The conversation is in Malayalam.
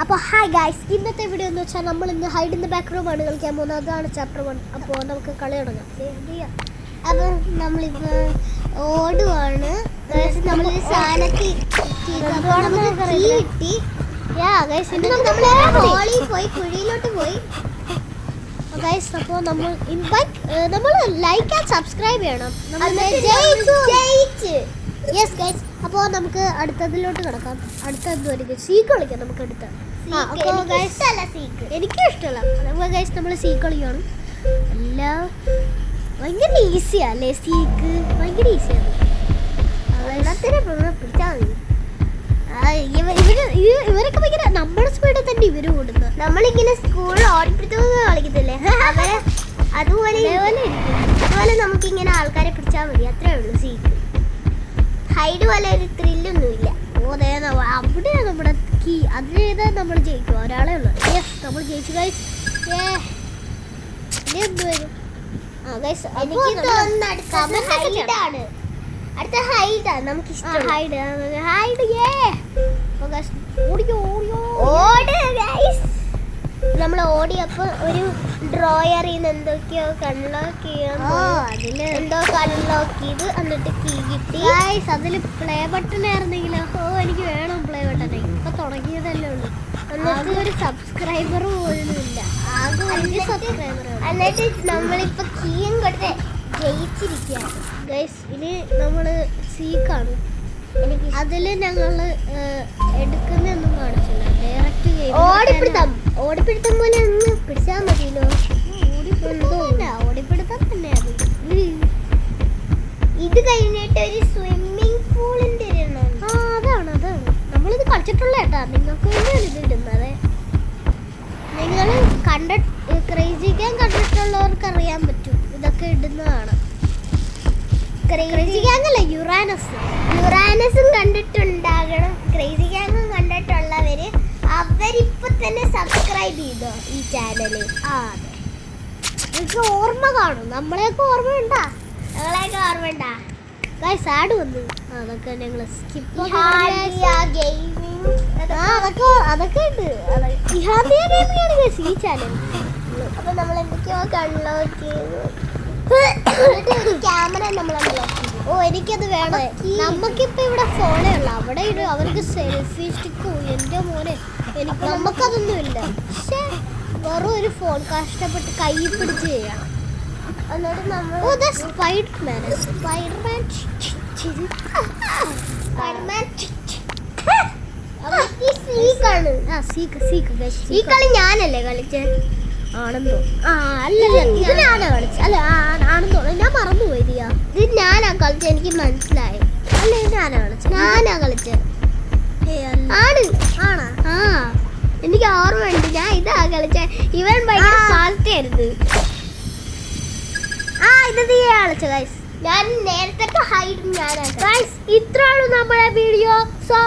അപ്പോൾ ഹായ് ഗൈസ്, ഇന്നത്തെ വീഡിയോ എന്ന് വെച്ചാൽ നമ്മൾ ഇന്ന് hide in the back room ആണ് കളിക്കാൻ പോകുന്നത്. അതാണ് ചാപ്റ്റർ 1. അപ്പോൾ നമുക്ക് കളി തുടങ്ങാം. അപ്പോൾ നമ്മളിപ്പോൾ ഓടുവാണ്. നമ്മൾ സാധനത്തിൽ കിട്ടി. ഹോളിൽ പോയി കുഴിയിലോട്ട് പോയി ഗൈസ്. അപ്പോൾ നമ്മൾ ലൈക്ക് ആൻഡ് സബ്സ്ക്രൈബ് ചെയ്യണം. ജയിച്ച്. Yes guys. അപ്പോൾ നമുക്ക് അടുത്തതിലോട്ട് കിടക്കാം. അടുത്ത സീക്ക് കളിക്കാം. നമുക്ക് അടുത്ത എനിക്കും ഇഷ്ടമല്ല. അപ്പോൾ ഗൈസ് നമ്മൾ സീക്ക് കളിക്കുകയാണ്. എല്ലാം ഭയങ്കര ഈസിയാ അല്ലേ? സീക്ക് ഭയങ്കര ഈസിയാണ്. പിടിച്ചാൽ മതി. ഇവരൊക്കെ ഭയങ്കര നമ്മുടെ സ്പീഡിൽ തന്നെ ഇവര് ഓടുന്നത്. നമ്മളിങ്ങനെ സ്കൂളിൽ ഓടിപ്പിടുത്തമൊക്കെ കളിക്കത്തില്ലേ, അവരെ അതുപോലെ നമുക്കിങ്ങനെ ആൾക്കാരെ പിടിച്ചാൽ മതി. അത്രേ ഉള്ളൂ സീക്ക്. ഹൈഡ് പോലെ ഒരു ത്രില്ലൊന്നുമില്ല. അവിടെയാണ് നമ്മുടെ കീ. അതിലേതാ നമ്മൾ ജയിക്കും. ഒരാളെ ഉള്ളു. യെസ്, നമ്മൾ ജയിച്ചു ഗൈസ്. എന്ത് വരും? അടുത്ത ഹൈഡാണ് നമുക്ക് ഇഷ്ടം. നമ്മൾ ഓടിയപ്പോൾ ഒരു ഡ്രോയറിൽ നിന്ന് എന്തൊക്കെയോ കൺലോക്ക് അതില് എന്തോ കൺലോക്ക് ചെയ്ത് എന്നിട്ട് കീ കിട്ടി. അതിൽ പ്ലേ ബട്ടൺ ആയിരുന്നെങ്കിലോ? എനിക്ക് വേണം പ്ലേ ബട്ടൺ. ഇപ്പൊ തുടങ്ങിയതല്ലേ ഉള്ളൂ. എന്നിട്ട് ഒരു സബ്സ്ക്രൈബർ പോലും ഇല്ല. ആകെ 1 സബ്സ്ക്രൈബർ. എന്നിട്ട് നമ്മളിപ്പോ കീയും കൊടുത്ത് ജയിച്ചിരിക്കുകയാണ് ഗൈസ്. ഇനി നമ്മള് സീക്കാണ്. അതില് ഞങ്ങള് എടുക്കുന്നൊന്നും കാണിച്ചില്ല. ഡയറക്റ്റ് ഓടിപ്പിടുത്തം പോലെ ഒന്ന് പിടിച്ചാൽ മതിയല്ലോ. ഓടിപ്പിടുത്തം തന്നെ അത്. ഇത് കഴിഞ്ഞിട്ട് ഒരു സ്വിമ്മിങ് പൂളിന്റെ അതാണ് നമ്മളിത് കളിച്ചിട്ടുള്ള കേട്ടാ. നിങ്ങൾക്ക് വേണ്ടിയാണ് ഇത് ഇടുന്നത്. നിങ്ങൾ ക്രേസി ഗ്യാങ് കണ്ടിട്ടുള്ളവർക്ക് അറിയാൻ പറ്റും. ഇതൊക്കെ ഇടുന്നതാണ്. ക്രേസി ഗ്യാങ് അല്ല, യുറാനസും കണ്ടിട്ടുണ്ടാകണം. ക്രേസി ഗ്യാങ്ങും കണ്ടിട്ടുള്ളവര് അവരിപ്പോ തന്നെ സബ്സ്ക്രൈബ് ചെയ്തോ ഈ ചാനല്. അതെ, എനിക്ക് ഓർമ്മ കാണും. നമ്മളെയൊക്കെ ഓർമ്മയുണ്ടാ? ഞങ്ങളെയൊക്കെ ഓർമ്മയുണ്ടാ? ഗൈസ് ആഡ് വന്നു. അതൊക്കെ ഞങ്ങൾ സ്കിപ്പ് അതൊക്കെ ഉണ്ട്. ഈ ചാനൽ. അപ്പൊ നമ്മൾ എന്തൊക്കെയോ അൺലോക്ക് ചെയ്തു. ക്യാമറ നമ്മൾ അൺലോക്ക് ചെയ്തു. എനിക്കത് വേണം. നമുക്കിപ്പോ ഇവിടെ ഫോണേ ഉള്ളു. അവിടെ അവർക്ക് സെൽഫി സ്റ്റിക്കോ. എന്റെ മോനെ, നമുക്കതൊന്നും ഇല്ല. പക്ഷെ വെറും ഒരു ഫോൺ കഷ്ടപ്പെട്ട് കൈ പിടിച്ച് ചെയ്യണം. എന്നിട്ട് നമ്മൾ സ്പൈഡർമാൻ ഈ കളി ഞാനല്ലേ കളിച്ചത്? ആണെന്നോ? അല്ലല്ല, ഇത് ഞാനാ കളിച്ചത്. അല്ല, ആണെന്നോ? ഞാൻ മറന്നുപോയി. ഇത് ഞാനാ കളിച്ചത്. എനിക്ക് മനസ്സിലായി. അല്ല, ഞാനാ കളിച്ചത്. എനിക്ക് ഓർമ്മയുണ്ട്. ഞാൻ ഇതാ കളിച്ചത്. ഇവൻ ഭയങ്കര ഫാസ്റ്റ് ആയിരുന്നു. ഇത് നീ കളിച്ച ഗൈസ്. ഞാൻ നേരത്തെ ഹൈഡ് ഞാനാ. ഇത്രയാണ് നമ്മുടെ വീഡിയോ. സോ